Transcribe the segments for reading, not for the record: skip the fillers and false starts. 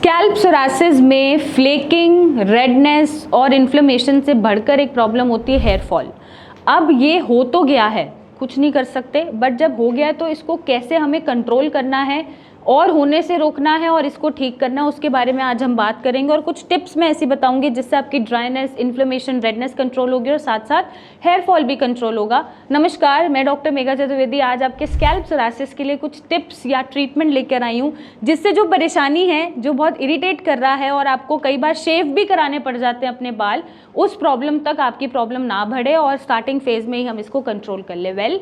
Scalp psoriasis में flaking, redness और inflammation से बढ़कर एक प्रॉब्लम होती है हेयर फॉल। अब ये हो तो गया है, कुछ नहीं कर सकते, बट जब हो गया है तो इसको कैसे हमें कंट्रोल करना है और होने से रोकना है और इसको ठीक करना है, उसके बारे में आज हम बात करेंगे। और कुछ टिप्स मैं ऐसी बताऊंगी जिससे आपकी ड्राइनेस, इन्फ्लेमेशन, रेडनेस कंट्रोल होगी और साथ साथ हेयर फॉल भी कंट्रोल होगा। नमस्कार, मैं डॉक्टर मेघा चतुर्वेदी आज आपके स्कैल्प सोरासिस के लिए कुछ टिप्स या ट्रीटमेंट लेकर आई हूँ, जिससे जो परेशानी है, जो बहुत इरिटेट कर रहा है और आपको कई बार शेव भी कराने पड़ जाते हैं अपने बाल, उस प्रॉब्लम तक आपकी प्रॉब्लम ना बढ़े और स्टार्टिंग फेज में ही हम इसको कंट्रोल कर ले।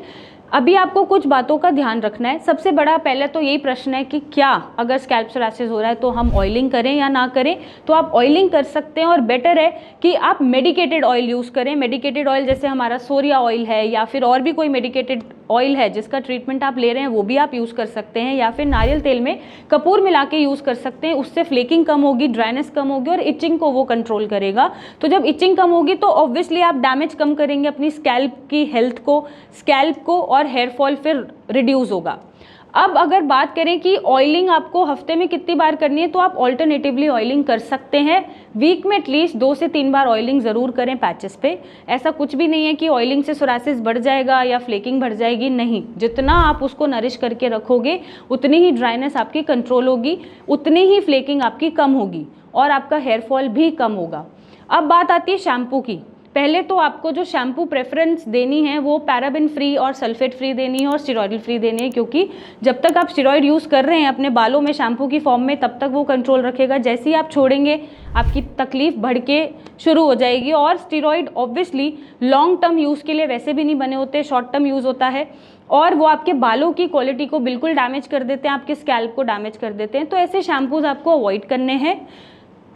अभी आपको कुछ बातों का ध्यान रखना है। सबसे बड़ा पहले तो यही प्रश्न है कि क्या अगर स्कैल्प सोरासिस हो रहा है तो हम ऑयलिंग करें या ना करें। तो आप ऑयलिंग कर सकते हैं और बेटर है कि आप मेडिकेटेड ऑयल यूज़ करें। मेडिकेटेड ऑयल जैसे हमारा सोरिया ऑयल है या फिर और भी कोई मेडिकेटेड ऑयल है जिसका ट्रीटमेंट आप ले रहे हैं वो भी आप यूज़ कर सकते हैं, या फिर नारियल तेल में कपूर मिला के यूज़ कर सकते हैं। उससे फ्लेकिंग कम होगी, ड्राइनेस कम होगी और इचिंग को वो कंट्रोल करेगा। तो जब इचिंग कम होगी तो ऑब्वियसली आप डैमेज कम करेंगे अपनी स्कैल्प की हेल्थ को, स्कैल्प को, और हेयर फॉल फिर रिड्यूस होगा। अब अगर बात करें कि ऑयलिंग आपको हफ्ते में कितनी बार करनी है, तो आप ऑल्टरनेटिवली ऑयलिंग कर सकते हैं। वीक में एटलीस्ट 2 से 3 बार ऑयलिंग ज़रूर करें पैचेस पे। ऐसा कुछ भी नहीं है कि ऑयलिंग से सोरासिस बढ़ जाएगा या फ्लेकिंग बढ़ जाएगी, नहीं। जितना आप उसको नरिश करके रखोगे उतनी ही ड्राइनेस आपकी कंट्रोल होगी, उतनी ही फ्लेकिंग आपकी कम होगी और आपका हेयर फॉल भी कम होगा। अब बात आती है शैम्पू की। पहले तो आपको जो शैम्पू प्रेफरेंस देनी है वो पैराबेन फ्री और सल्फेट फ्री देनी है और स्टेरॉइड फ्री देनी है, क्योंकि जब तक आप स्टेरॉइड यूज़ कर रहे हैं अपने बालों में शैम्पू की फॉर्म में, तब तक वो कंट्रोल रखेगा। जैसे ही आप छोड़ेंगे आपकी तकलीफ बढ़ के शुरू हो जाएगी। और steroid obviously long term use के लिए वैसे भी नहीं बने होते, शॉर्ट टर्म यूज़ होता है और वो आपके बालों की क्वालिटी को बिल्कुल डैमेज कर देते हैं, आपके स्कैल्प को डैमेज कर देते हैं। तो ऐसे शैम्पूज़ आपको अवॉइड करने हैं।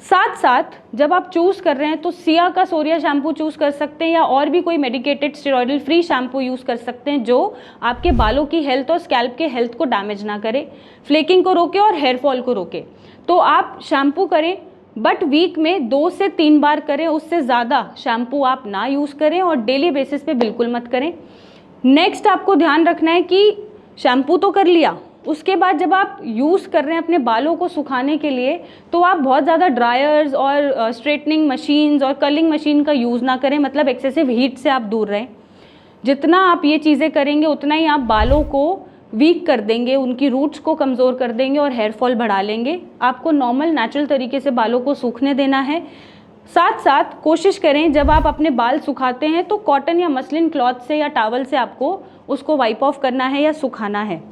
साथ साथ जब आप चूज़ कर रहे हैं तो सिया का सोरिया शैम्पू चूज़ कर सकते हैं या और भी कोई medicated steroidal free shampoo use कर सकते हैं जो आपके बालों की हेल्थ और स्कैल्प के हेल्थ को डैमेज ना करे, फ्लेकिंग को रोके और हेयर फॉल को रोके। तो आप शैम्पू करें, बट वीक में 2 से 3 बार करें, उससे ज़्यादा शैम्पू आप ना यूज़ करें और डेली बेसिस पे बिल्कुल मत करें। नेक्स्ट आपको ध्यान रखना है कि शैम्पू तो कर लिया, उसके बाद जब आप यूज़ कर रहे हैं अपने बालों को सुखाने के लिए, तो आप बहुत ज़्यादा ड्रायर्स और स्ट्रेटनिंग मशीन्स और कर्लिंग मशीन का यूज़ ना करें। मतलब एक्सेसिव हीट से आप दूर रहें। जितना आप ये चीज़ें करेंगे उतना ही आप बालों को वीक कर देंगे, उनकी रूट्स को कमज़ोर कर देंगे और हेयर फॉल बढ़ा लेंगे। आपको नॉर्मल नेचुरल तरीके से बालों को सूखने देना है। साथ साथ कोशिश करें जब आप अपने बाल सुखाते हैं तो कॉटन या मसलिन क्लॉथ से या टॉवल से आपको उसको वाइप ऑफ करना है या सुखाना है।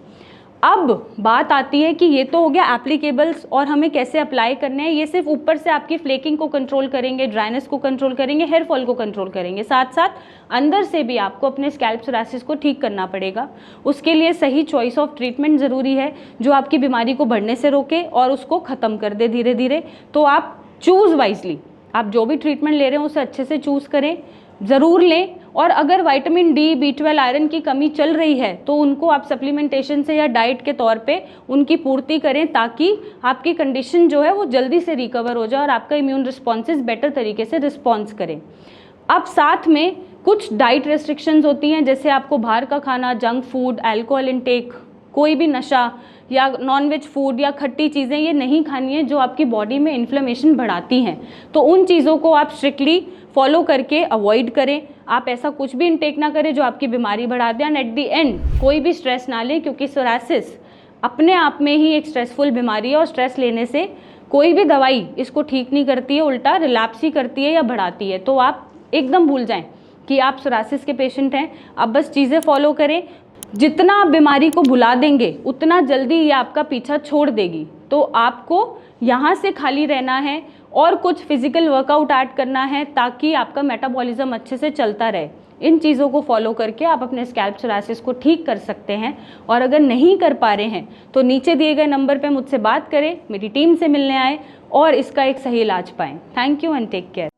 अब बात आती है कि ये तो हो गया एप्लीकेबल्स और हमें कैसे अप्लाई करने हैं। ये सिर्फ ऊपर से आपकी फ्लेकिंग को कंट्रोल करेंगे, ड्राइनेस को कंट्रोल करेंगे, हेयर फॉल को कंट्रोल करेंगे। साथ साथ अंदर से भी आपको अपने स्कैल्प सोरासिस को ठीक करना पड़ेगा। उसके लिए सही चॉइस ऑफ ट्रीटमेंट ज़रूरी है जो आपकी बीमारी को बढ़ने से रोके और उसको ख़त्म कर दे धीरे धीरे। तो आप चूज़ वाइजली, आप जो भी ट्रीटमेंट ले रहे हैं उसे अच्छे से चूज़ करें, ज़रूर लें। और अगर विटामिन डी, B12, आयरन की कमी चल रही है तो उनको आप सप्लीमेंटेशन से या डाइट के तौर पे उनकी पूर्ति करें, ताकि आपकी कंडीशन जो है वो जल्दी से रिकवर हो जाए और आपका इम्यून रिस्पॉन्सेज बेटर तरीके से रिस्पॉन्स करें। अब साथ में कुछ डाइट रेस्ट्रिक्शंस होती हैं, जैसे आपको बाहर का खाना, जंक फूड, अल्कोहल इनटेक, कोई भी नशा या नॉनवेज फूड या खट्टी चीज़ें ये नहीं खानी है जो आपकी बॉडी में इन्फ्लेमेशन बढ़ाती हैं। तो उन चीज़ों को आप स्ट्रिक्टली फॉलो करके अवॉइड करें। आप ऐसा कुछ भी इनटेक ना करें जो आपकी बीमारी बढ़ा दे। एंड एट द एंड कोई भी स्ट्रेस ना लें, क्योंकि सोरासिस अपने आप में ही एक स्ट्रेसफुल बीमारी है और स्ट्रेस लेने से कोई भी दवाई इसको ठीक नहीं करती है, उल्टा रिलैप्स ही करती है या बढ़ाती है। तो आप एकदम भूल जाएं कि आप सोरासिस के पेशेंट हैं। अब बस चीज़ें फॉलो करें। जितना आप बीमारी को भुला देंगे उतना जल्दी ये आपका पीछा छोड़ देगी। तो आपको यहाँ से खाली रहना है और कुछ फिजिकल वर्कआउट ऐड करना है ताकि आपका मेटाबॉलिज्म अच्छे से चलता रहे। इन चीज़ों को फॉलो करके आप अपने स्कैल्प सोरासिस को ठीक कर सकते हैं। और अगर नहीं कर पा रहे हैं तो नीचे दिए गए नंबर पे मुझसे बात करें, मेरी टीम से मिलने आए और इसका एक सही इलाज पाएँ। Thank you and take care.